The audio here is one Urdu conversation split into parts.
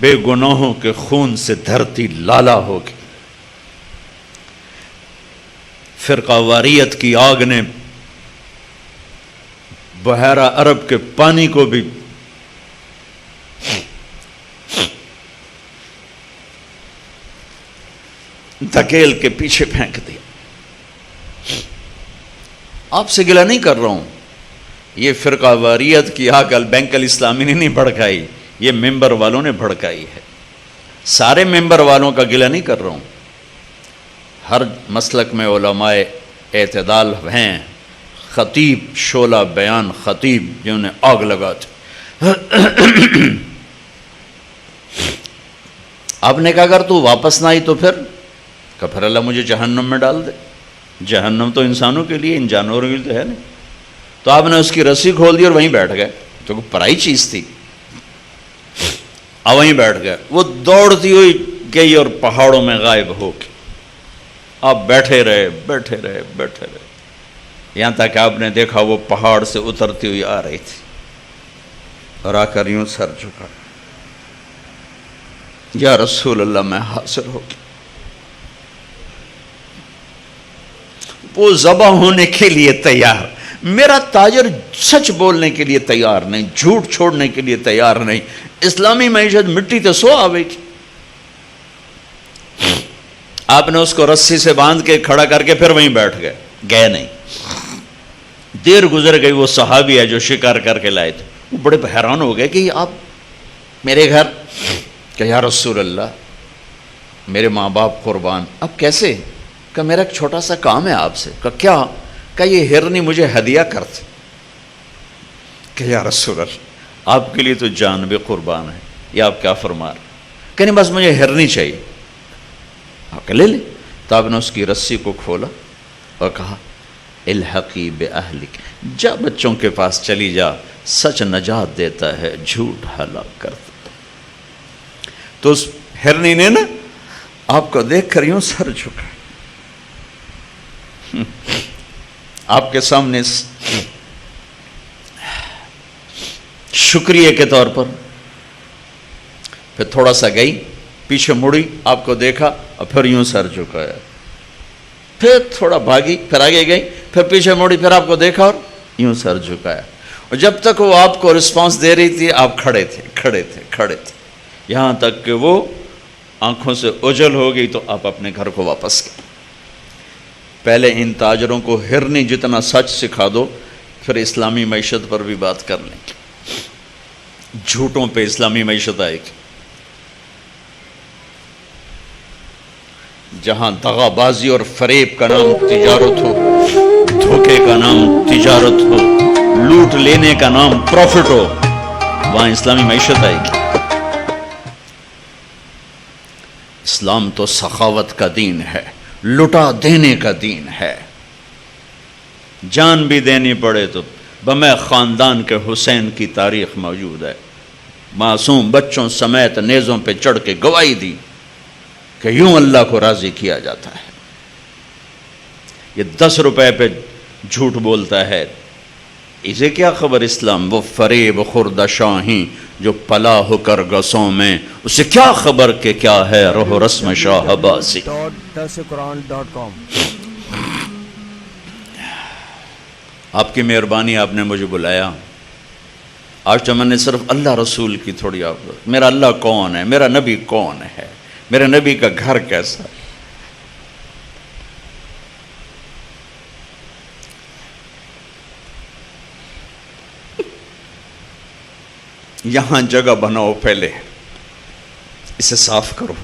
بے گناہوں کے خون سے دھرتی لالا ہوگی۔ فرقہ واریت کی آگ نے بحیرہ عرب کے پانی کو بھی دھکیل کے پیچھے پھینک دیا۔ آپ سے گلہ نہیں کر رہا ہوں، یہ فرقہ واریت کی آگ البینک الاسلامی نے نہیں بھڑکائی، یہ ممبر والوں نے بھڑکائی ہے۔ سارے ممبر والوں کا گلہ نہیں کر رہا ہوں، ہر مسلک میں علماء اعتدال ہیں، خطیب شعلہ بیان خطیب جنہوں نے آگ لگا دی۔ آپ نے کہا اگر تو واپس نہ آئی تو پھر اللہ مجھے جہنم میں ڈال دے۔ جہنم تو انسانوں کے لیے، ان جانوروں کے لیے تو ہے نہیں۔ تو آپ نے اس کی رسی کھول دی اور وہیں بیٹھ گئے، تو کوئی پرائی چیز تھی، اور وہیں بیٹھ گئے۔ وہ دوڑتی ہوئی گئی اور پہاڑوں میں غائب ہو گئی۔ آپ بیٹھے رہے بیٹھے رہے بیٹھے رہے، یہاں تک کہ آپ نے دیکھا وہ پہاڑ سے اترتی ہوئی آ رہی تھی اور آ کر یوں سر جھکا، یا رسول اللہ میں حاضر ہو گیا۔ وہ ذبح ہونے کے لیے تیار، میرا تاجر سچ بولنے کے لیے تیار نہیں، جھوٹ چھوڑنے کے لیے تیار نہیں۔ اسلامی معیشت مٹی تے سو آوے گی۔ آپ نے اس کو رسی سے باندھ کے کھڑا کر کے پھر وہیں بیٹھ گئے نہیں۔ دیر گزر گئی، وہ صحابی ہے جو شکار کر کے لائے تھے، وہ بڑے حیران ہو گئے کہ آپ میرے گھر، کہ یا رسول اللہ میرے ماں باپ قربان، اب کیسے؟ کہ میرا ایک چھوٹا سا کام ہے آپ سے۔ کہ کیا؟ کہ یہ ہرنی مجھے ہدیہ کرتے۔ کہ یا رسول اللہ آپ کے لیے تو جان بھی قربان ہے، یہ آپ کیا فرما رہے؟ کہ نہیں بس مجھے ہرنی چاہیے۔ آپ کہ لے لے۔ تو آپ نے اس کی رسی کو کھولا اور کہا الحقی بأہلک، جا بچوں کے پاس چلی جا، سچ نجات دیتا ہے، جھوٹ ہلاک کرتا۔ تو اس ہرنی نے نا آپ کو دیکھ کر یوں سر جھکا، آپ کے سامنے شکریہ کے طور پر، پھر تھوڑا سا گئی، پیچھے مڑی، آپ کو دیکھا اور پھر یوں سر جھکایا، پھر تھوڑا بھاگی، پھر آگے گئی، پھر پیچھے مڑی، پھر آپ کو دیکھا اور یوں سر جھکایا۔ اور جب تک وہ آپ کو رسپانس دے رہی تھی آپ کھڑے تھے، یہاں تک کہ وہ آنکھوں سے اوجھل ہو گئی تو آپ اپنے گھر کو واپس گئے۔ پہلے ان تاجروں کو ہرنی جتنا سچ سکھا دو، پھر اسلامی معیشت پر بھی بات کر لیں گے۔ جھوٹوں پہ اسلامی معیشت آئے گی۔ جہاں دغا بازی اور فریب کا نام تجارت ہو، دھوکے کا نام تجارت ہو، لوٹ لینے کا نام پروفٹ ہو، وہاں اسلامی معیشت آئے گی۔ اسلام تو سخاوت کا دین ہے، لٹا دینے کا دین ہے۔ جان بھی دینی پڑے تو بمے خاندان کے حسین کی تاریخ موجود ہے، معصوم بچوں سمیت نیزوں پہ چڑھ کے گواہی دی کہ یوں اللہ کو راضی کیا جاتا ہے۔ یہ 10 روپے پہ جھوٹ بولتا ہے، اسے کیا خبر اسلام؟ وہ فریب خورد شاہی جو پلا ہو کر گسوں میں، اسے کیا خبر کہ کیا ہے روح رسم شاہ عباسی۔ .درسقرآن.com آپ کی مہربانی، آپ نے مجھے بلایا۔ آج تو میں نے صرف اللہ رسول کی تھوڑی آپ، میرا اللہ کون ہے، میرا نبی کون ہے، میرے نبی کا گھر کیسا ہے۔ یہاں جگہ بناؤ، پہلے اسے صاف کرو۔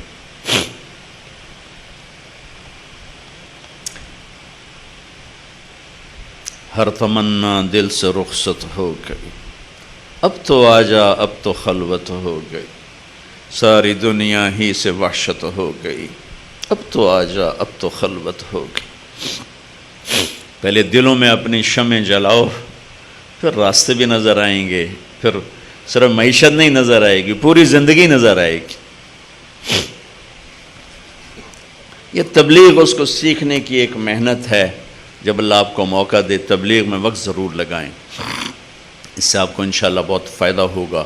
ہر تمنا دل سے رخصت ہو گئی، اب تو آجا، اب تو خلوت ہو گئی، ساری دنیا ہی سے وحشت ہو گئی، اب تو آجا، اب تو خلوت ہو گئی۔ پہلے دلوں میں اپنی شمع جلاؤ، پھر راستے بھی نظر آئیں گے، پھر صرف معیشت نہیں نظر آئے گی، پوری زندگی نظر آئے گی۔ یہ تبلیغ اس کو سیکھنے کی ایک محنت ہے، جب اللہ آپ کو موقع دے تبلیغ میں وقت ضرور لگائیں، اس سے آپ کو انشاءاللہ بہت فائدہ ہوگا۔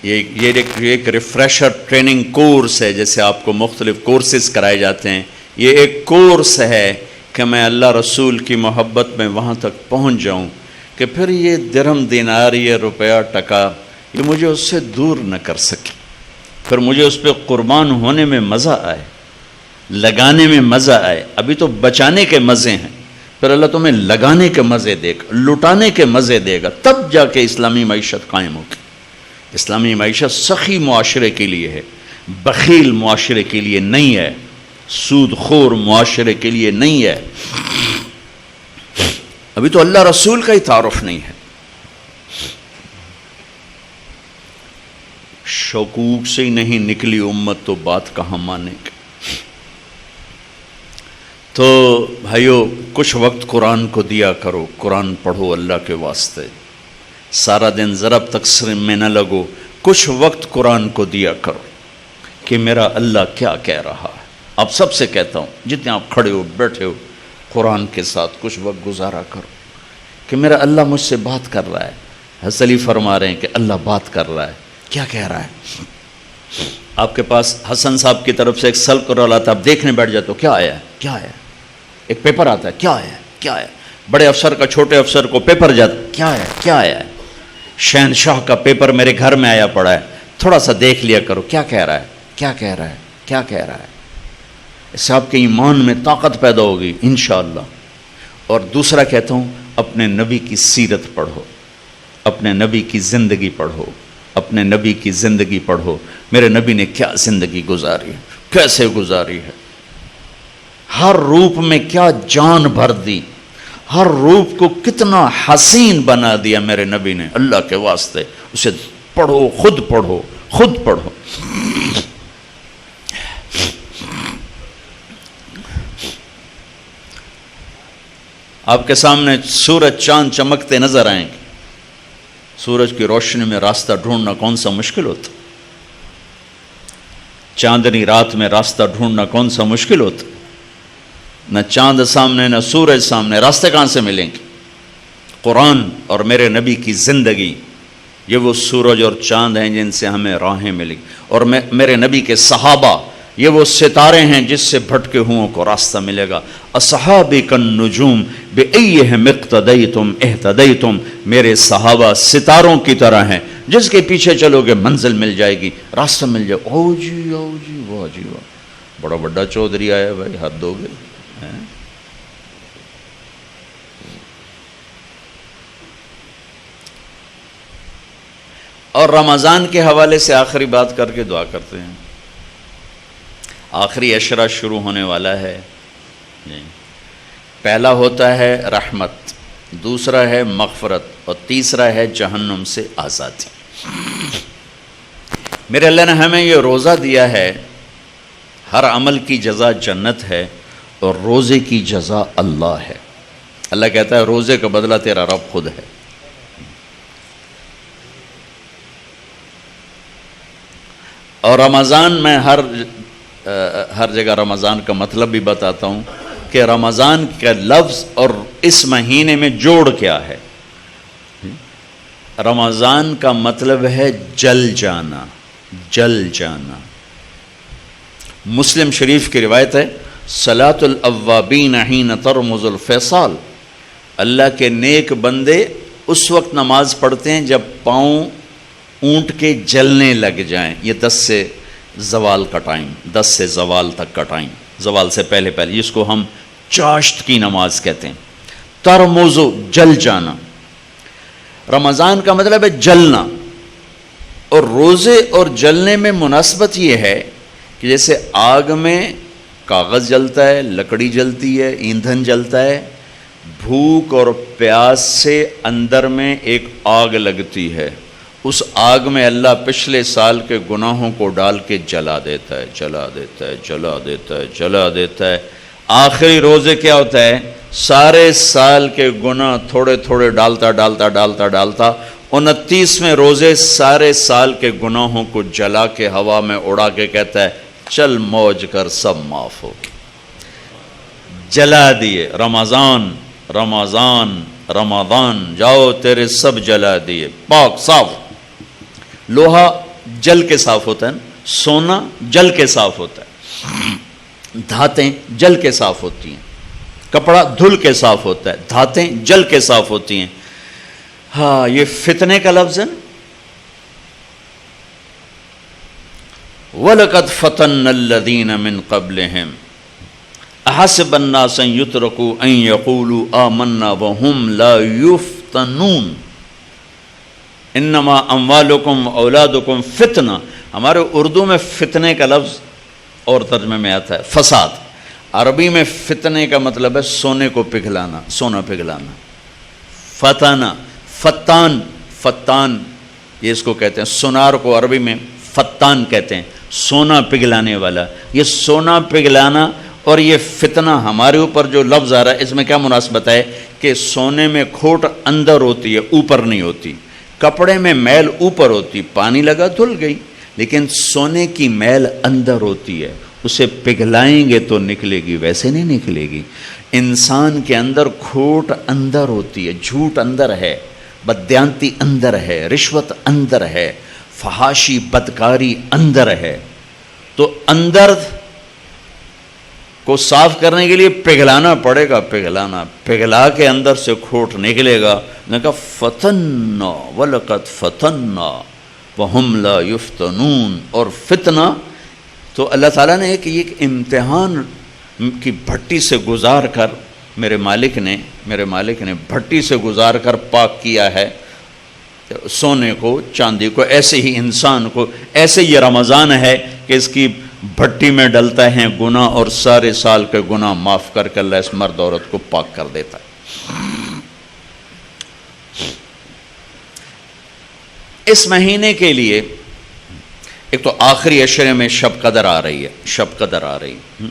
یہ ایک ریفریشر ٹریننگ کورس ہے، جیسے آپ کو مختلف کورسز کرائے جاتے ہیں، یہ ایک کورس ہے کہ میں اللہ رسول کی محبت میں وہاں تک پہنچ جاؤں کہ پھر یہ درہم دینار، یہ روپیہ ٹکا، یہ مجھے اس سے دور نہ کر سکے، پھر مجھے اس پہ قربان ہونے میں مزہ آئے، لگانے میں مزہ آئے۔ ابھی تو بچانے کے مزے ہیں، پھر اللہ تمہیں لگانے کے مزے دے گا، لٹانے کے مزے دے گا، تب جا کے اسلامی معیشت قائم ہوگی۔ اسلامی معیشت سخی معاشرے کے لیے ہے، بخیل معاشرے کے لیے نہیں ہے، سود خور معاشرے کے لیے نہیں ہے۔ ابھی تو اللہ رسول کا ہی تعارف نہیں ہے۔ شکوک سے ہی نہیں نکلی امت تو بات کہاں مانے گی۔ تو بھائیو، کچھ وقت قرآن کو دیا کرو، قرآن پڑھو اللہ کے واسطے، سارا دن ضرب تقسیم میں نہ لگو، کچھ وقت قرآن کو دیا کرو کہ میرا اللہ کیا کہہ رہا ہے۔ آپ سب سے کہتا ہوں، جتنے آپ کھڑے ہو بیٹھے ہو، قرآن کے ساتھ کچھ وقت گزارا کرو کہ میرا اللہ مجھ سے بات کر رہا ہے۔ حضرت علی فرما رہے ہیں کہ اللہ بات کر رہا ہے، کیا کہہ رہا ہے؟ آپ کے پاس حسن صاحب کی طرف سے ایک سلک رول آتا ہے، آپ دیکھنے بیٹھ جاتے ہو، کیا آیا ہے، کیا آیا ہے؟ ایک پیپر آتا ہے، کیا آیا ہے، کیا آیا ہے؟ بڑے افسر کا چھوٹے افسر کو پیپر جاتا ہے، کیا آیا ہے، کیا آیا ہے؟ شہنشاہ کا پیپر میرے گھر میں آیا پڑا ہے، تھوڑا سا دیکھ لیا کرو، کیا کہہ رہا ہے، کیا کہہ رہا ہے، کیا کہہ رہا ہے۔ اس سے آپ کے ایمان میں طاقت پیدا ہوگی انشاءاللہ۔ اور دوسرا کہتا ہوں، اپنے نبی کی سیرت پڑھو، اپنے نبی کی زندگی پڑھو، اپنے نبی کی زندگی پڑھو، میرے نبی نے کیا زندگی گزاری ہے، کیسے گزاری ہے، ہر روپ میں کیا جان بھر دی، ہر روپ کو کتنا حسین بنا دیا میرے نبی نے، اللہ کے واسطے اسے پڑھو، خود پڑھو، خود پڑھو۔ آپ کے سامنے سورج چاند چمکتے نظر آئیں گے۔ سورج کی روشنی میں راستہ ڈھونڈنا کون سا مشکل ہوتا، چاندنی رات میں راستہ ڈھونڈنا کون سا مشکل ہوتا، نہ چاند سامنے نہ سورج سامنے، راستے کہاں سے ملیں گے؟ قرآن اور میرے نبی کی زندگی، یہ وہ سورج اور چاند ہیں جن سے ہمیں راہیں ملیں، اور میرے نبی کے صحابہ یہ وہ ستارے ہیں جس سے بھٹکے ہوں کو راستہ ملے گا۔ اصحابی کالنجوم بأیہم اقتدیتم اہتدیتم، میرے صحابہ ستاروں کی طرح ہیں، جس کے پیچھے چلو گے منزل مل جائے گی، راستہ مل جائے۔ او جی واہ جی واہ، بڑا بڑا چودھری آیا بھائی، حد ہو گئی۔ اور رمضان کے حوالے سے آخری بات کر کے دعا کرتے ہیں۔ آخری عشرہ شروع ہونے والا ہے، پہلا ہوتا ہے رحمت، دوسرا ہے مغفرت، اور تیسرا ہے جہنم سے آزادی۔ میرے اللہ نے ہمیں یہ روزہ دیا ہے، ہر عمل کی جزا جنت ہے، اور روزے کی جزا اللہ ہے۔ اللہ کہتا ہے روزے کا بدلہ تیرا رب خود ہے۔ اور رمضان میں ہر جگہ رمضان کا مطلب بھی بتاتا ہوں کہ رمضان کا لفظ اور اس مہینے میں جوڑ کیا ہے۔ رمضان کا مطلب ہے جل جانا، جل جانا۔ مسلم شریف کی روایت ہے، صلاۃ الاوابین حین ترمز الفصال، اللہ کے نیک بندے اس وقت نماز پڑھتے ہیں جب پاؤں اونٹ کے جلنے لگ جائیں۔ یہ 10 سے زوال کا ٹائم، 10 سے زوال تک کا ٹائم، زوال سے پہلے پہلے، جس کو ہم چاشت کی نماز کہتے ہیں۔ ترمزو، جل جانا۔ رمضان کا مطلب ہے جلنا، اور روزے اور جلنے میں مناسبت یہ ہے کہ جیسے آگ میں کاغذ جلتا ہے، لکڑی جلتی ہے، ایندھن جلتا ہے، بھوک اور پیاس سے اندر میں ایک آگ لگتی ہے، اس آگ میں اللہ پچھلے سال کے گناہوں کو ڈال کے جلا دیتا ہے، جلا دیتا ہے، جلا دیتا ہے، جلا دیتا ہے۔ آخری روزے کیا ہوتا ہے؟ سارے سال کے گناہ تھوڑے تھوڑے ڈالتا ڈالتا ڈالتا ڈالتا 29ویں روزے سارے سال کے گناہوں کو جلا کے ہوا میں اڑا کے کہتا ہے چل موج کر، سب معاف ہو۔ جلا دیے، رمضان رمضان رمضان، جاؤ تیرے سب جلا دیے، پاک صاف۔ لوہا جل کے صاف ہوتا ہے نا, سونا جل کے صاف ہوتا ہے, دھاتیں جل کے صاف ہوتی ہیں, کپڑا دھل کے صاف ہوتا ہے, دھاتیں جل کے صاف ہوتی ہیں. ہاں یہ فتنے کا لفظ ہے نا. وَلَقَدْ فَتَنَّ الَّذِينَ مِن قَبْلِهِمْ أَحَسِبَ النَّاسَ أَن يُتْرَكُوا أَن يَقُولُوا آمَنَّا وَهُمْ لَا يُفْتَنُونَ إِنَّمَا أَمْوَالُكُمْ وَأَوْلَادُكُمْ فِتْنَةٌ. ہمارے اردو میں فتنے کا لفظ اور ترجمے میں آتا ہے فساد. عربی میں فتنے کا مطلب ہے سونے کو پگھلانا, سونا پگھلانا. فتانہ, فتان, فتان یہ اس کو کہتے ہیں. سونار کو عربی میں فتان کہتے ہیں, سونا پگھلانے والا. یہ سونا پگھلانا اور یہ فتنہ ہمارے اوپر جو لفظ آ رہا ہے اس میں کیا مناسبت ہے کہ سونے میں کھوٹ اندر ہوتی ہے, اوپر نہیں ہوتی. کپڑے میں میل اوپر ہوتی, پانی لگا دھل گئی, لیکن سونے کی میل اندر ہوتی ہے, اسے پگھلائیں گے تو نکلے گی, ویسے نہیں نکلے گی. انسان کے اندر کھوٹ اندر ہوتی ہے, جھوٹ اندر ہے, بددیانتی اندر ہے, رشوت اندر ہے, فحاشی بدکاری اندر ہے. تو اندر کو صاف کرنے کے لیے پگھلانا پڑے گا, پگھلانا, پگھلا کے اندر سے کھوٹ نکلے گا. نے کہا فتنہ وَلَقَدْ فَتَنَّا وَهُمْ لَا يُفْتَنُونَ. اور فتنہ تو اللہ تعالیٰ نے ایک امتحان کی بھٹی سے گزار کر میرے مالک نے بھٹی سے گزار کر پاک کیا ہے سونے کو, چاندی کو. ایسے ہی انسان کو, ایسے یہ رمضان ہے کہ اس کی بھٹی میں ڈلتا ہے گناہ اور سارے سال کے گناہ معاف کر کے اللہ اس مرد عورت کو پاک کر دیتا ہے. اس مہینے کے لیے ایک تو آخری عشرے میں شب قدر آ رہی ہے, شب قدر آ رہی ہے.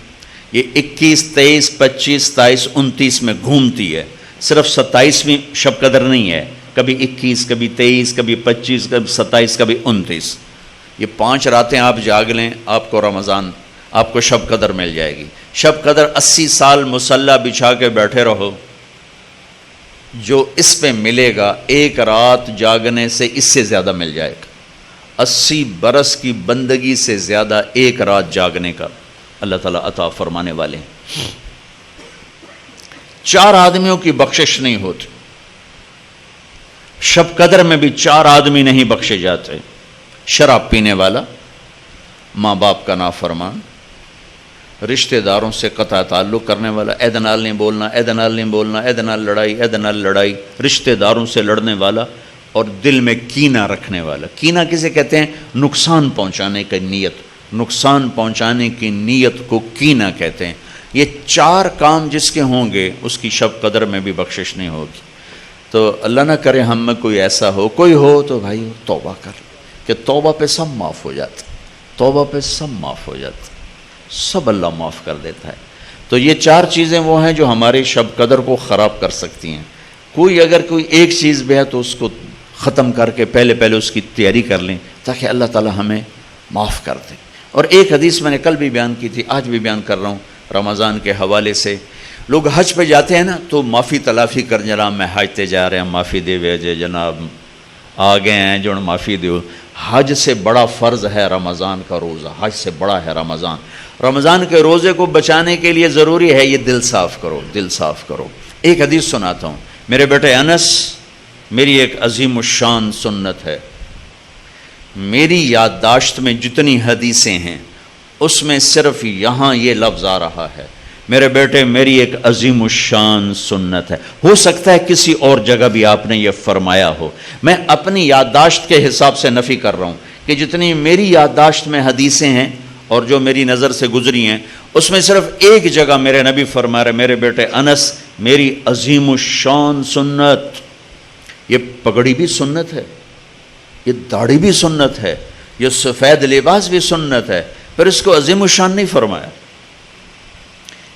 یہ 21, 23, 25, 27, 29 میں گھومتی ہے. صرف 27ویں شب قدر نہیں ہے, کبھی 21, کبھی 23, کبھی 25, کبھی 27, کبھی 29. یہ 5 راتیں آپ جاگ لیں, آپ کو رمضان, آپ کو شب قدر مل جائے گی. شب قدر 80 سال مصلی بچھا کے بیٹھے رہو, جو اس پہ ملے گا ایک رات جاگنے سے اس سے زیادہ مل جائے گا. 80 برس کی بندگی سے زیادہ ایک رات جاگنے کا اللہ تعالیٰ عطا فرمانے والے ہیں. 4 آدمیوں کی بخشش نہیں ہوتی. شب قدر میں بھی 4 آدمی نہیں بخشے جاتے. شراب پینے والا, ماں باپ کا نافرمان, رشتہ داروں سے قطع تعلق کرنے والا, اے دنال نہیں بولنا, اے دنال نہیں بولنا, اے دنال لڑائی, اے دنال لڑائی, رشتہ داروں سے لڑنے والا, اور دل میں کینہ رکھنے والا. کینہ کسے کہتے ہیں؟ نقصان پہنچانے کی نیت, نقصان پہنچانے کی نیت کو کینہ کہتے ہیں. یہ 4 کام جس کے ہوں گے اس کی شب قدر میں بھی بخشش نہیں ہوگی. تو اللہ نہ کرے ہم میں کوئی ایسا ہو, کوئی ہو تو بھائی توبہ کر, کہ توبہ پہ سب معاف ہو جاتا, توبہ پہ سب معاف ہو جاتا, سب اللہ معاف کر دیتا ہے. تو یہ 4 چیزیں وہ ہیں جو ہمارے شب قدر کو خراب کر سکتی ہیں. اگر کوئی ایک چیز بھی ہے تو اس کو ختم کر کے پہلے اس کی تیاری کر لیں تاکہ اللہ تعالی ہمیں معاف کر دے. اور ایک حدیث میں نے کل بھی بیان کی تھی, آج بھی بیان کر رہا ہوں رمضان کے حوالے سے. لوگ حج پہ جاتے ہیں نا تو معافی تلافی کر, جناب میں حج تے جا رہے ہیں, معافی دے ویجے, جناب آ گئے ہیں جو معافی دیو. حج سے بڑا فرض ہے رمضان کا روزہ, حج سے بڑا ہے رمضان. رمضان کے روزے کو بچانے کے لیے ضروری ہے یہ دل صاف کرو, دل صاف کرو. ایک حدیث سناتا ہوں. میرے بیٹے انس, میری ایک عظیم الشان سنت ہے. میری یادداشت میں جتنی حدیثیں ہیں اس میں صرف یہاں یہ لفظ آ رہا ہے. میرے بیٹے میری ایک عظیم الشان سنت ہے. ہو سکتا ہے کسی اور جگہ بھی آپ نے یہ فرمایا ہو. میں اپنی یادداشت کے حساب سے نفی کر رہا ہوں کہ جتنی میری یادداشت میں حدیثیں ہیں اور جو میری نظر سے گزری ہیں اس میں صرف ایک جگہ میرے نبی فرما رہے, میرے بیٹے انس میری عظیم الشان سنت. یہ پگڑی بھی سنت ہے, یہ داڑھی بھی سنت ہے, یہ سفید لباس بھی سنت ہے, پھر اس کو عظیم الشان نہیں فرمایا.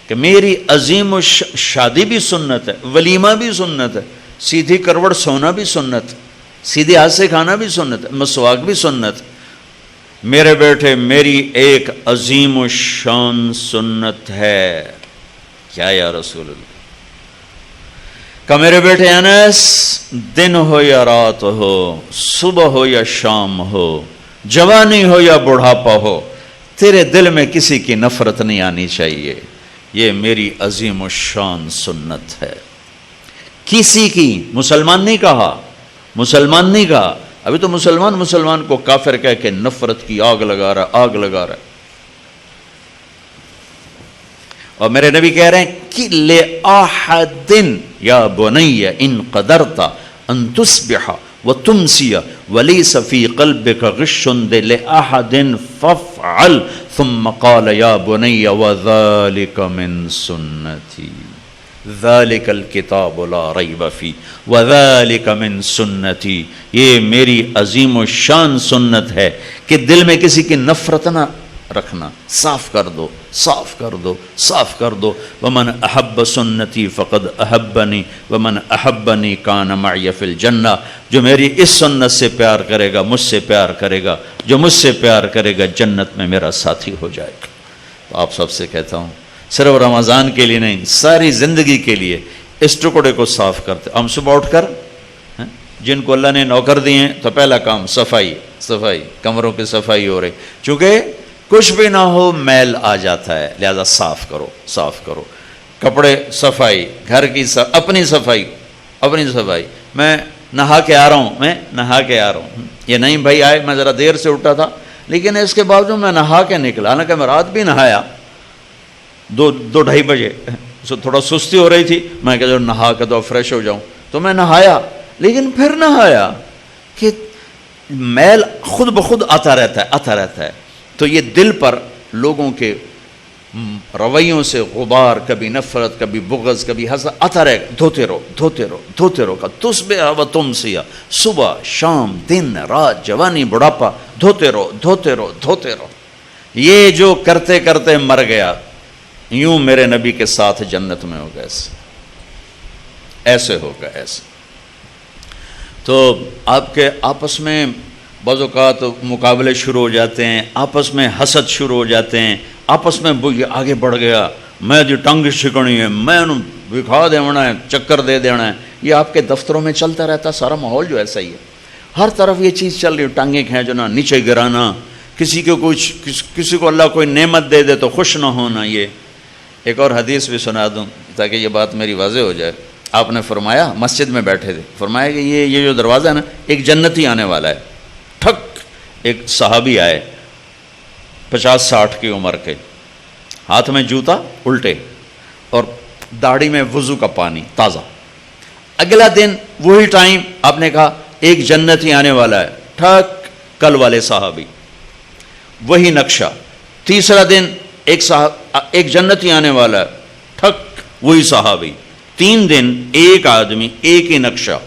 کہ میری عظیم شادی بھی سنت ہے, ولیمہ بھی سنت ہے, سیدھی کروڑ سونا بھی سنت, سیدھے ہاتھ سے کھانا بھی سنت, مسواک بھی سنت. میرے بیٹے میری ایک عظیم الشان سنت ہے. کیا یا رسول اللہ؟ کہ میرے بیٹے انس, دن ہو یا رات ہو, صبح ہو یا شام ہو, جوانی ہو یا بڑھاپا ہو، تیرے دل میں کسی کی نفرت نہیں آنی چاہیے، یہ میری عظیم الشان سنت ہے۔ کسی کی، مسلمان نہیں کہا، مسلمان نہیں کہا، ابھی تو مسلمان کو کافر کہہ کے نفرت کی آگ لگا رہا ہے۔ اور میرے نبی کہہ رہے ہیں کہ لِأَحَدٍ یا بنی ان قدرت ان تصبح وتمسی ولیس فی قلبک غش لِأَحَدٍ فافعل ثم قال یا بنی وذلک من سنتی، ذالک الکتاب لا ریب فی وذالک من سنتی، یہ میری عظیم و شان سنت ہے کہ دل میں کسی کی نفرت نہ رکھنا، صاف کر دو، صاف کر دو، صاف کر دو۔ ومن احب سنتی فقد احبنی ومن احبنی کان معی فی الجنہ، جو میری اس سنت سے پیار کرے گا مجھ سے پیار کرے گا، جو مجھ سے پیار کرے گا جنت میں میرا ساتھی ہو جائے گا۔ تو آپ سب سے کہتا ہوں، صرف رمضان کے لیے نہیں، ساری زندگی کے لیے اس ٹکڑے کو صاف کرتے۔ ہم صبح اٹھ کر جن کو اللہ نے نوکر دیے ہیں تو پہلا کام صفائی، کمروں کی صفائی ہو رہی، چونکہ کچھ بھی نہ ہو میل آ جاتا ہے، لہذا صاف کرو، کپڑے صفائی، گھر کی اپنی صفائی۔ میں نہا کے آ رہا ہوں، یہ نہیں بھائی آئے، میں ذرا دیر سے اٹھا تھا لیکن اس کے باوجود میں نہا کے نکلا، حالانکہ میں رات بھی نہایا 2-2:30 بجے، تھوڑا سستی ہو رہی تھی، میں کہ جو نہا کے تو فریش ہو جاؤں، تو میں نہایا، لیکن پھر نہایا کہ میل خود بخود آتا رہتا ہے۔ تو یہ دل پر لوگوں کے رویوں سے غبار، کبھی نفرت، کبھی بغض، کبھی حسد آتا رہے گا، دھوتے رہو کا تصبح و تمسی، صبح شام دن رات جوانی بڑھاپا، دھوتے رہو۔ یہ جو کرتے کرتے مر گیا، یوں میرے نبی کے ساتھ جنت میں ہوگا، ایسے ہوگا۔ تو آپ کے آپس میں بعض اوقات مقابلے شروع ہو جاتے ہیں، آپس میں حسد شروع ہو جاتے ہیں، آپس میں یہ آگے بڑھ گیا، میں جو ٹنگ چھکڑی ہے، میں انہوں دکھا دینا ہے، چکر دے دینا ہے، یہ آپ کے دفتروں میں چلتا رہتا، سارا ماحول جو ایسا ہی ہے، ہر طرف یہ چیز چل رہی ہے، ٹانگیں کھینچنا، نیچے گرانا، کسی کو اللہ کوئی نعمت دے دے تو خوش نہ ہونا۔ یہ ایک اور حدیث بھی سنا دوں تاکہ یہ بات میری واضح ہو جائے۔ آپ نے فرمایا، مسجد میں بیٹھے تھے، فرمایا کہ یہ جو دروازہ ہے نا، ایک جنتی آنے والا ہے۔ ٹھک ایک صحابی آئے 50-60 کی عمر کے، ہاتھ میں جوتا الٹے اور داڑھی میں وضو کا پانی تازہ۔ اگلا دن وہی ٹائم آپ نے کہا ایک جنتی آنے والا ہے، ٹھک کل والے صحابی، وہی نقشہ۔ تیسرا دن ایک جنتی آنے والا ہے، ٹھک وہی صحابی۔ 3 دن ایک آدمی، ایک ہی نقشہ۔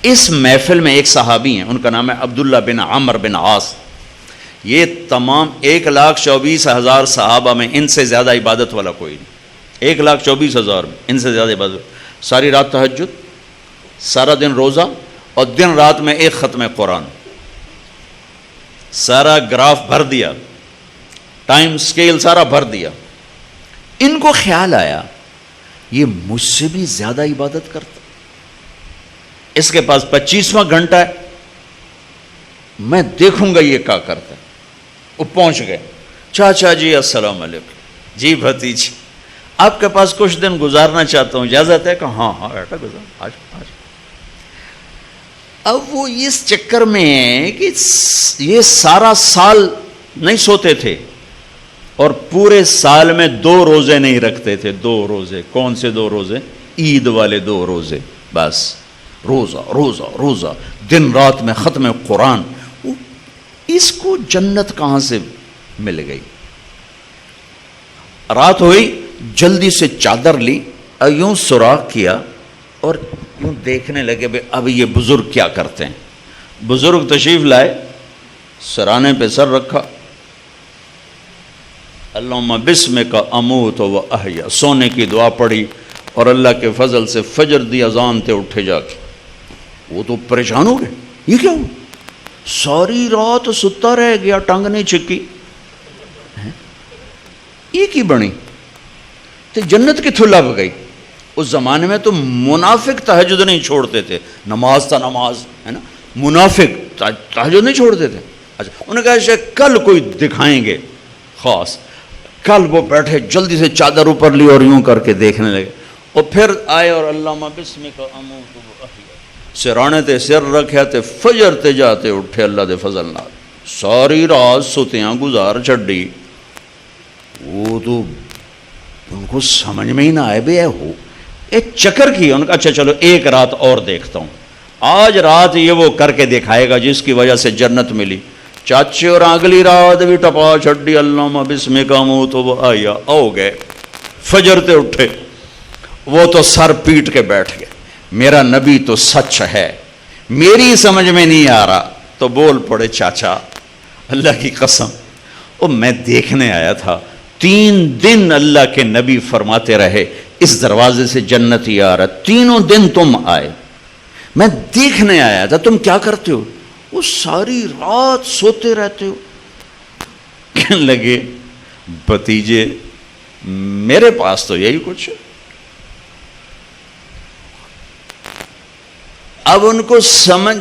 اس محفل میں ایک صحابی ہیں، ان کا نام ہے عبداللہ بن عمر بن عاص۔ یہ تمام 1,24,000 صحابہ میں ان سے زیادہ عبادت والا کوئی نہیں، 1,24,000 میں ان سے زیادہ عبادت، ساری رات تہجد، سارا دن روزہ، اور دن رات میں ایک ختم قرآن، سارا گراف بھر دیا، ٹائم سکیل سارا بھر دیا۔ ان کو خیال آیا یہ مجھ سے بھی زیادہ عبادت کرتا، اس کے پاس 25واں گھنٹہ ہے، میں دیکھوں گا یہ کیا کرتا ہے۔ وہ پہنچ گئے، چاچا جی السلام علیکم، جی بھتیجی آپ کے پاس کچھ دن گزارنا چاہتا ہوں، اجازت ہے کہ ہاں بیٹا گزار، آج۔ اب وہ اس چکر میں ہے کہ یہ سارا سال نہیں سوتے تھے اور پورے سال میں 2 روزے نہیں رکھتے تھے، 2 روزے۔ کون سے 2 روزے؟ عید والے 2 روزے، بس روزہ دن رات میں ختم قرآن۔ اس کو جنت کہاں سے مل گئی؟ رات ہوئی، جلدی سے چادر لی، یوں سوراخ کیا اور یوں دیکھنے لگے بھئی اب یہ بزرگ کیا کرتے ہیں۔ بزرگ تشریف لائے، سرانے پہ سر رکھا، اللہم بسمک اموت و احیا، سونے کی دعا پڑھی، اور اللہ کے فضل سے فجر دی اذان تے اٹھے جا کے۔ وہ تو پریشان ہو گئے، یہ کیا ہوا؟ ساری رات ستا رہ گیا، ٹنگ نہیں چھکی، یہ کی بنی؟ تو جنت کتھوں لب گئی؟ اس زمانے میں تو منافق تہجد نہیں چھوڑتے تھے، نماز تا نماز ہے نا، منافق تہجد نہیں چھوڑتے تھے، اچھا انہوں نے کہا کل کوئی دکھائیں گے خاص. کل وہ بیٹھے جلدی سے چادر اوپر لی اور یوں کر کے دیکھنے لگے, اور پھر آئے اور اللہم بسمک اموت و احیا, سرانے تے سر رکھیا تے فجر تے جاتے اٹھے اللہ دے فضل نال, ساری رات ستیاں گزار چھڈی. وہ تو ان کو سمجھ میں ہی نہ آئے بے ہو ایک چکر کی. ان کا اچھا چلو ایک رات اور دیکھتا ہوں, آج رات یہ وہ کر کے دکھائے گا جس کی وجہ سے جنت ملی. چاچے اور اگلی رات بھی ٹپا چھڈی اللہم بسمک اموت و احیا. آؤ گئے فجر تے اٹھے, وہ تو سر پیٹ کے بیٹھ گئے, میرا نبی تو سچ ہے, میری سمجھ میں نہیں آ رہا. تو بول پڑے چاچا اللہ کی قسم وہ میں دیکھنے آیا تھا, 3 دن اللہ کے نبی فرماتے رہے اس دروازے سے جنت ہی آ رہا, تینوں دن تم آئے, میں دیکھنے آیا تھا تم کیا کرتے ہو. وہ ساری رات سوتے رہتے ہو. کہنے لگے بھتیجے میرے پاس تو یہی کچھ ہے. اب ان کو سمجھ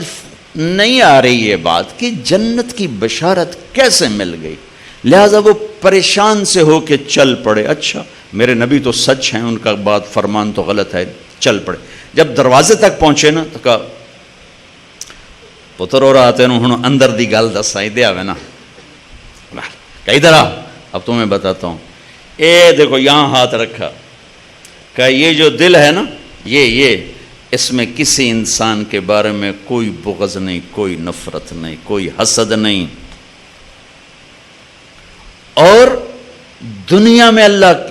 نہیں آ رہی یہ بات کہ جنت کی بشارت کیسے مل گئی, لہذا وہ پریشان سے ہو کے چل پڑے. اچھا میرے نبی تو سچ ہیں, ان کا بات فرمان تو غلط ہے, چل پڑے. جب دروازے تک پہنچے نا تو کہا پتر اور آتے ہوں اندر دی گل دس آئی دیا نا, کہ ادھر آ اب تمہیں بتاتا ہوں. اے دیکھو یہاں ہاتھ رکھا, کہ یہ جو دل ہے نا یہ اس میں کسی انسان کے بارے میں کوئی بغض نہیں, کوئی نفرت نہیں, کوئی حسد نہیں. اور دنیا میں اللہ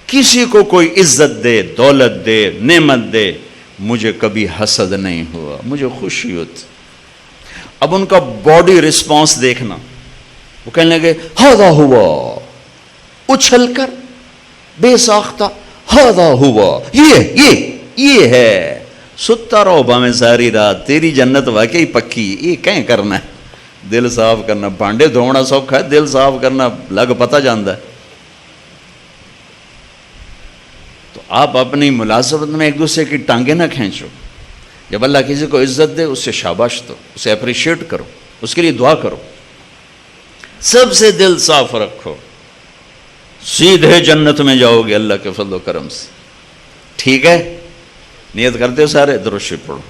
کسی کو کوئی عزت دے, دولت دے, نعمت دے, مجھے کبھی حسد نہیں ہوا, مجھے خوشی ہوتی. اب ان کا باڈی رسپانس دیکھنا, وہ کہنے لگے ہاذا ہوا, اچھل کر بے ساختہ, ہاذا ہوا, یہ ہے. ستا رہو باہیں ساری رات, تیری جنت واقعی پکی, یہ کہیں کرنا ہے. دل صاف کرنا, بانڈے دھونا سوکھا ہے, دل صاف کرنا لگ پتہ جاندا ہے. تو آپ اپنی ملازمت میں ایک دوسرے کی ٹانگیں نہ کھینچو. جب اللہ کسی کو عزت دے اس سے شاباش دو, اسے اپریشیٹ کرو, اس کے لیے دعا کرو, سب سے دل صاف رکھو, سیدھے جنت میں جاؤ گے اللہ کے فضل و کرم سے. ٹھیک ہے, نیت کرتے ہو سارے, درود شریف پڑھو.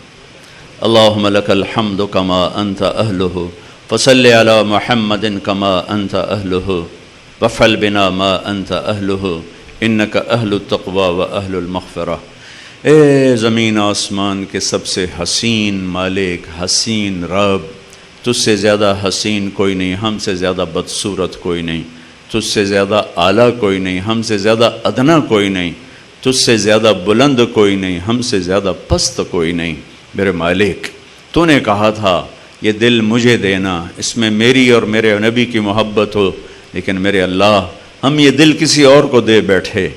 اللہم لک الحمد کما انت اہلہ فصلی علی محمد کما انت اہلہ وفعل بنا ما انت اہلہ انک اہل التقوی و اہل المغفرہ. اے زمین آسمان کے سب سے حسین مالک, حسین رب, تجھ سے زیادہ حسین کوئی نہیں, ہم سے زیادہ بدصورت کوئی نہیں, تجھ سے زیادہ اعلیٰ کوئی نہیں, ہم سے زیادہ ادنا کوئی نہیں, تجھ سے زیادہ بلند کوئی نہیں, ہم سے زیادہ پست کوئی نہیں. میرے مالک تو نے کہا تھا یہ دل مجھے دینا, اس میں میری اور میرے نبی کی محبت ہو, لیکن میرے اللہ ہم یہ دل کسی اور کو دے بیٹھے,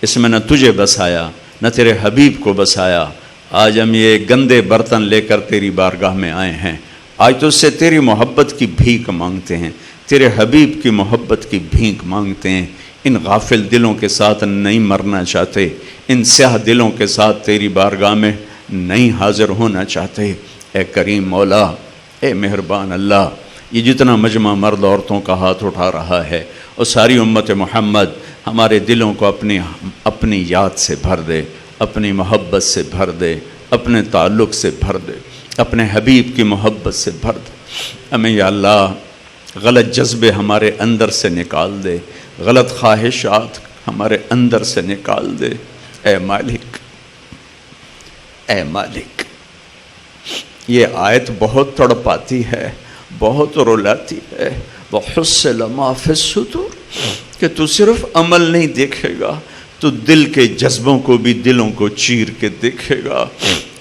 اس میں نہ تجھے بسایا نہ تیرے حبیب کو بسایا. آج ہم یہ گندے برتن لے کر تیری بارگاہ میں آئے ہیں, آج تو اس سے تیری محبت کی بھیک مانگتے ہیں, تیرے حبیب کی محبت کی بھیک مانگتے ہیں. ان غافل دلوں کے ساتھ نہیں مرنا چاہتے, ان سیاہ دلوں کے ساتھ تیری بارگاہ میں نہیں حاضر ہونا چاہتے. اے کریم مولا, اے مہربان اللہ, یہ جتنا مجمع مرد عورتوں کا ہاتھ اٹھا رہا ہے اور ساری امت محمد, ہمارے دلوں کو اپنی یاد سے بھر دے, اپنی محبت سے بھر دے, اپنے تعلق سے بھر دے, اپنے حبیب کی محبت سے بھر دے. ہمیں یا اللہ غلط جذبے ہمارے اندر سے نکال دے, غلط خواہشات ہمارے اندر سے نکال دے. اے مالک, اے مالک, یہ آیت بہت تڑپاتی ہے, بہت رلاتی ہے. وَحُصِّلَ مَا فِي الصُّدُورِ, کہ تو صرف عمل نہیں دیکھے گا, تو دل کے جذبوں کو بھی, دلوں کو چیر کے دیکھے گا.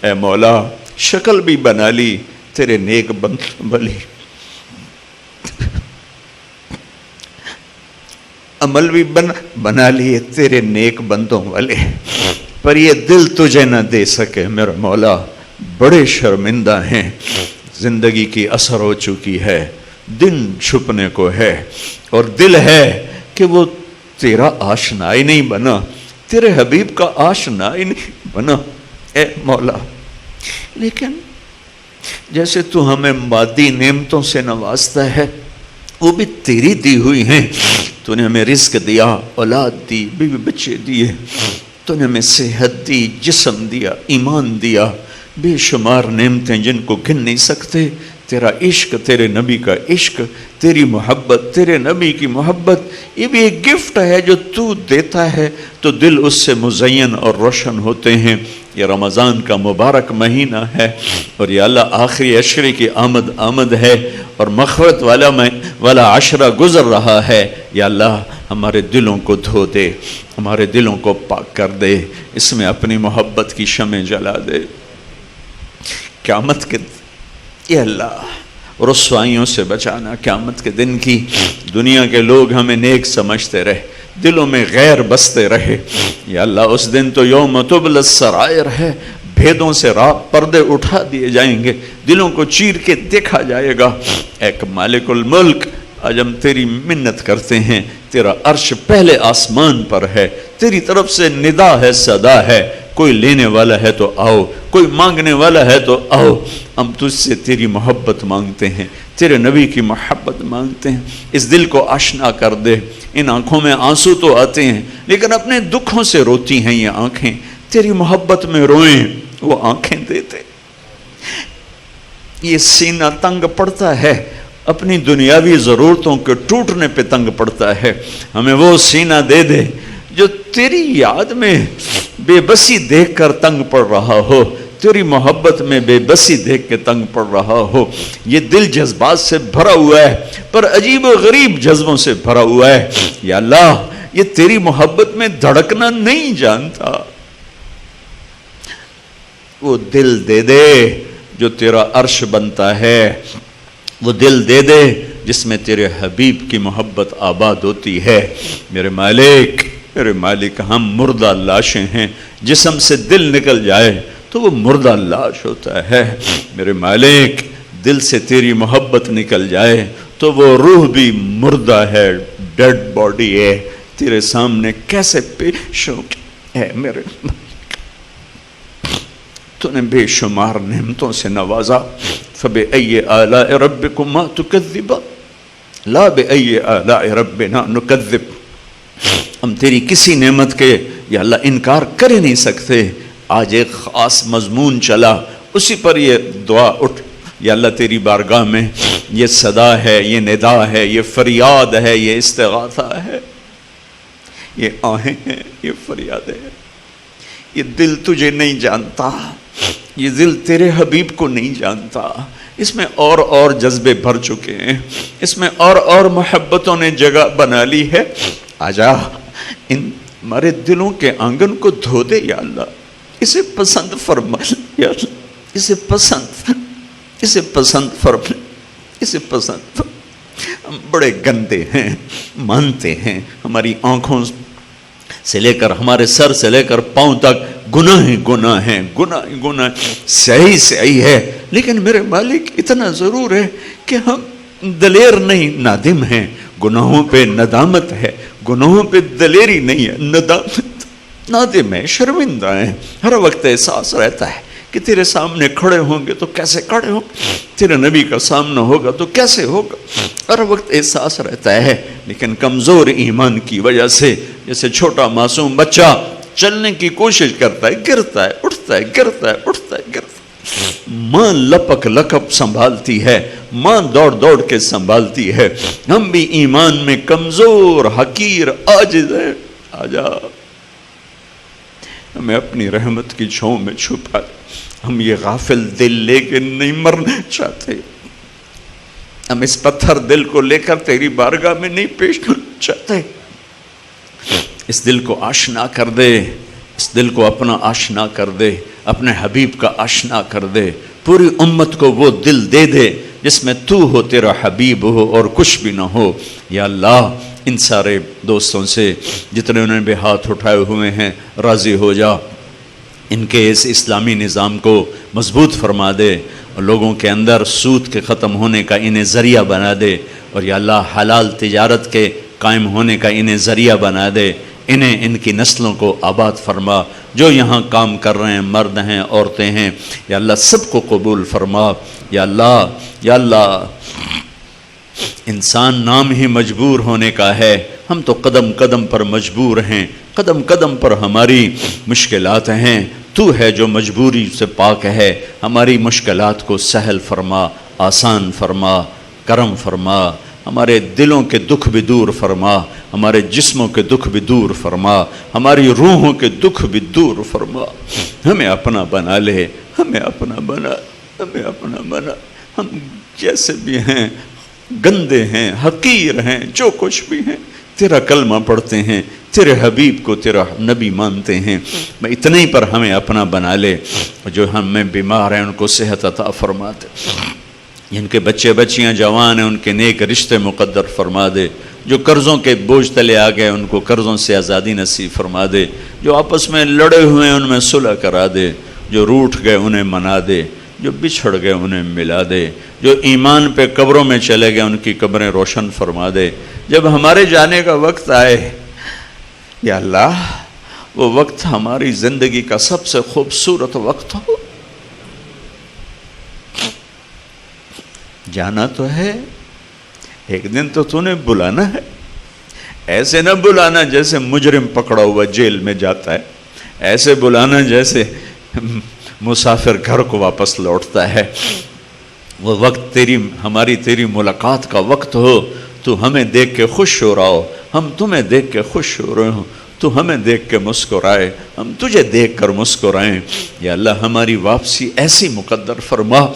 اے مولا شکل بھی بنا لی تیرے نیک بندوں والی, عمل بھی بنا لیے تیرے نیک بندوں والے, پر یہ دل تجھے نہ دے سکے. میرا مولا بڑے شرمندہ ہیں, زندگی کی اثر ہو چکی ہے, دن چھپنے کو ہے, اور دل ہے کہ وہ تیرا آشنا ہی نہیں بنا, تیرے حبیب کا آشنا ہی نہیں بنا. اے مولا لیکن جیسے تو ہمیں مادی نعمتوں سے نوازتا ہے وہ بھی تیری دی ہوئی ہیں. تو نے ہمیں رزق دیا، اولاد دی، بیوی بچے دیے، تو نے ہمیں صحت دی، جسم دیا، ایمان دیا، بے شمار نعمتیں جن کو گن نہیں سکتے. تیرا عشق، تیرے نبی کا عشق، تیری محبت، تیرے نبی کی محبت، یہ بھی ایک گفٹ ہے جو تو دیتا ہے تو دل اس سے مزین اور روشن ہوتے ہیں. یہ رمضان کا مبارک مہینہ ہے اور یا اللہ آخری عشرے کی آمد ہے اور مغفرت والا عشرہ گزر رہا ہے. یا اللہ ہمارے دلوں کو دھو دے، ہمارے دلوں کو پاک کر دے، اس میں اپنی محبت کی شمع جلا دے. قیامت کے یا اللہ رسوائیوں سے بچانا. قیامت کے دن کی دنیا کے لوگ ہمیں نیک سمجھتے رہے، دلوں میں غیر بستے رہے. یا اللہ اس دن تو یوم تبلی السرائر ہے، بھیدوں سے پردے اٹھا دیے جائیں گے، دلوں کو چیر کے دیکھا جائے گا. ایک مالک الملک، آج ہم تیری منت کرتے ہیں، تیرا عرش پہلے آسمان پر ہے، تیری طرف سے ندا ہے، صدا ہے. کوئی لینے والا ہے تو آؤ، کوئی مانگنے والا ہے تو آؤ. ہم تجھ سے تیری محبت مانگتے ہیں، تیرے نبی کی محبت مانگتے ہیں. اس دل کو آشنا کر دے. ان آنکھوں میں آنسو تو آتے ہیں لیکن اپنے دکھوں سے روتی ہیں یہ آنکھیں. تیری محبت میں روئیں وہ آنکھیں دیتے. یہ سینہ تنگ پڑتا ہے، اپنی دنیاوی ضرورتوں کے ٹوٹنے پہ تنگ پڑتا ہے. ہمیں وہ سینہ دے دے جو تیری یاد میں بے بسی دیکھ کر تنگ پڑ رہا ہو، تیری محبت میں بے بسی دیکھ کے تنگ پڑ رہا ہو. یہ دل جذبات سے بھرا ہوا ہے پر عجیب و غریب جذبوں سے بھرا ہوا ہے. یا اللہ یہ تیری محبت میں دھڑکنا نہیں جانتا. وہ دل دے دے جو تیرا عرش بنتا ہے، وہ دل دے دے جس میں تیرے حبیب کی محبت آباد ہوتی ہے. میرے مالک ہم مردہ لاشیں ہیں. جسم سے دل نکل جائے تو وہ مردہ لاش ہوتا ہے. میرے مالک دل سے تیری محبت نکل جائے تو وہ روح بھی مردہ ہے، ڈیڈ باڈی ہے. تیرے سامنے کیسے پیش ہو ہے میرے مالک. تو نے بے شمار نعمتوں سے نوازا. فَبِأَيِّ آلَاءِ رَبِّكُمَا تُكَذِّبَانِ لَا بِأَيِّ آلَاءِ رَبِّنَا نُكَذِّبُ. ہم تیری کسی نعمت کے یا اللہ انکار کر ہی نہیں سکتے. آج ایک خاص مضمون چلا، اسی پر یہ دعا اٹھ. یا اللہ تیری بارگاہ میں یہ صدا ہے، یہ ندا ہے، یہ فریاد ہے، یہ استغاثہ ہے، یہ آہیں ہیں، یہ فریاد ہے. یہ دل تجھے نہیں جانتا، یہ دل تیرے حبیب کو نہیں جانتا. اس میں اور جذبے بھر چکے ہیں، اس میں اور محبتوں نے جگہ بنا لی ہے. آجا ان ہمارے دلوں کے آنگن کو دھو دے یا اللہ. اسے پسند فرما یا اللہ، اسے پسند فرما. ہم بڑے گندے ہیں، مانتے ہیں. ہماری آنکھوں سے لے کر ہمارے سر سے لے کر پاؤں تک گناہ ہیں. صحیح ہے. لیکن میرے مالک اتنا ضرور ہے کہ ہم دلیر نہیں، نادم ہیں. گناہوں پہ ندامت ہے، گناہوں پہ دلیری نہیں ہے، ندامت، نادم ہے، شرمندہ ہیں. ہر وقت احساس رہتا ہے کہ تیرے سامنے کھڑے ہوں گے تو کیسے کھڑے ہوں، تیرے نبی کا سامنا ہوگا تو کیسے ہوگا. ہر وقت احساس رہتا ہے. لیکن کمزور ایمان کی وجہ سے جیسے چھوٹا معصوم بچہ چلنے کی کوشش کرتا ہے، گرتا ہے، اٹھتا ہے، گرتا ہے، اٹھتا ہے، گرتا ہے. ماں لپک لکپ سنبھالتی ہے، ماں دوڑ کے سنبھالتی ہے. ہم بھی ایمان میں کمزور، حقیر، عاجز ہیں. آجا ہمیں اپنی رحمت کی چھاؤں میں چھپا دے. ہم یہ غافل دل لے کے نہیں مرنا چاہتے. ہم اس پتھر دل کو لے کر تیری بارگاہ میں نہیں پیش کرنا چاہتے. اس دل کو آشنا کر دے، اس دل کو اپنا آشنا کر دے، اپنے حبیب کا آشنا کر دے. پوری امت کو وہ دل دے دے جس میں تو ہو، تیرا حبیب ہو اور کچھ بھی نہ ہو. یا اللہ ان سارے دوستوں سے جتنے انہوں نے بھی ہاتھ اٹھائے ہوئے ہیں راضی ہو جا. ان کے اس اسلامی نظام کو مضبوط فرما دے اور لوگوں کے اندر سود کے ختم ہونے کا انہیں ذریعہ بنا دے. اور یا اللہ حلال تجارت کے قائم ہونے کا انہیں ذریعہ بنا دے. انہیں ان کی نسلوں کو آباد فرما، جو یہاں کام کر رہے ہیں مرد ہیں عورتیں ہیں، یا اللہ سب کو قبول فرما۔ یا اللہ، یا اللہ، انسان نام ہی مجبور ہونے کا ہے، ہم تو قدم قدم پر مجبور ہیں، قدم قدم پر ہماری مشکلات ہیں۔ تو ہے جو مجبوری سے پاک ہے، ہماری مشکلات کو سہل فرما، آسان فرما، کرم فرما، ہمارے دلوں کے دکھ بھی دور فرما، ہمارے جسموں کے دکھ بھی دور فرما، ہماری روحوں کے دکھ بھی دور فرما۔ ہمیں اپنا بنا لے، ہمیں اپنا بنا، ہمیں اپنا بنا۔ ہم جیسے بھی ہیں، گندے ہیں، حقیر ہیں، جو کچھ بھی ہیں، تیرا کلمہ پڑھتے ہیں، تیرے حبیب کو تیرا نبی مانتے ہیں، میں اتنے ہی پر ہمیں اپنا بنا لے۔ جو ہمیں بیمار ہیں ان کو صحت عطا فرما دے، جن کے بچے بچیاں جوان ہیں ان کے نیک رشتے مقدر فرما دے، جو قرضوں کے بوجھ تلے آ گئے ان کو قرضوں سے آزادی نصیب فرما دے، جو آپس میں لڑے ہوئے ہیں ان میں صلح کرا دے، جو روٹھ گئے انہیں منا دے، جو بچھڑ گئے انہیں ملا دے، جو ایمان پہ قبروں میں چلے گئے ان کی قبریں روشن فرما دے۔ جب ہمارے جانے کا وقت آئے یا اللہ، وہ وقت ہماری زندگی کا سب سے خوبصورت وقت ہو۔ جانا تو ہے، ایک دن تو نے بلانا ہے، ایسے نہ بلانا جیسے مجرم پکڑا ہوا جیل میں جاتا ہے، ایسے بلانا جیسے مسافر گھر کو واپس لوٹتا ہے۔ وہ وقت تیری ملاقات کا وقت ہو، تو ہمیں دیکھ کے خوش ہو رہا ہو، ہم تمہیں دیکھ کے خوش ہو رہے ہوں، تو ہمیں دیکھ کے مسکرائے، ہم تجھے دیکھ کر مسکرائیں۔ یا اللہ ہماری واپسی ایسی مقدر فرما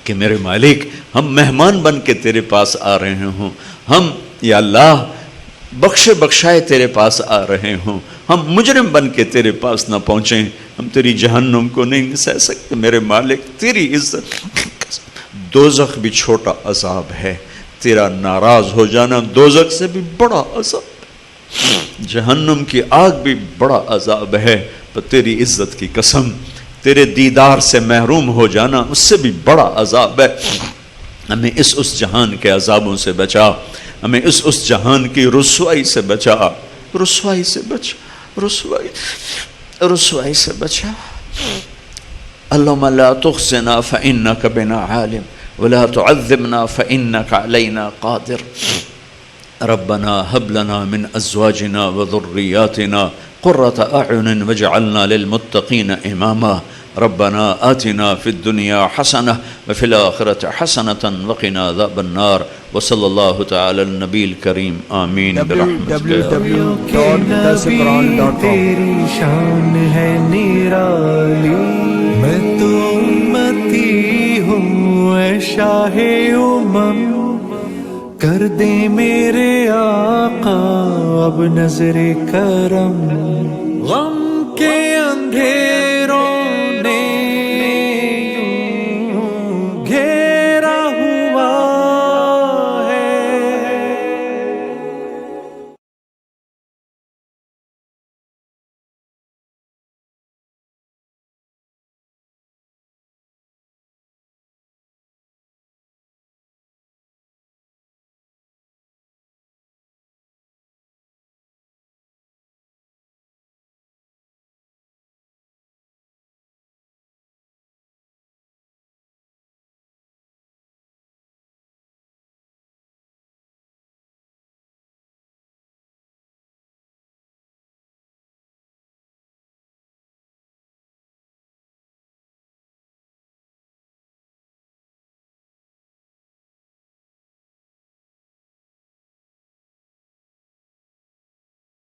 کہ میرے مالک ہم مہمان بن کے تیرے پاس آ رہے ہوں، ہم یا اللہ بخشے بخشائے تیرے پاس آ رہے ہوں، ہم مجرم بن کے تیرے پاس نہ پہنچیں، ہم تیری جہنم کو نہیں سہ سکتے میرے مالک، تیری عزت۔ دوزخ بھی چھوٹا عذاب ہے، تیرا ناراض ہو جانا دوزخ سے بھی بڑا عذاب ہے، جہنم کی آگ بھی بڑا عذاب ہے، پر تیری عزت کی قسم تیرے دیدار سے محروم ہو جانا اس سے بھی بڑا عذاب ہے۔ ہمیں اس جہان کے عذابوں سے بچا، ہمیں اس جہان کی رسوائی سے بچا، رسوائی سے بچا، رسوائی سے بچا۔ اللهم لا تخزنا فإنك بنا عالم ولا تعذبنا فإنك علينا قادر۔ ربنا هب لنا من أزواجنا وذرياتنا قرة أعين واجعلنا للمتقين إماما۔ ربنا آتنا في الدنيا حسنة وفي الآخرة حسنة وقنا عذاب النار۔ وصلی اللہ تعالی النبی الکریم، آمین برحمتک۔ www.darsequran.com تیری شان ہے نرالی، میں تو امتی ہوں اے شاہ کر دے میرے آقا اب نظر کرم، غم کے اندھیرے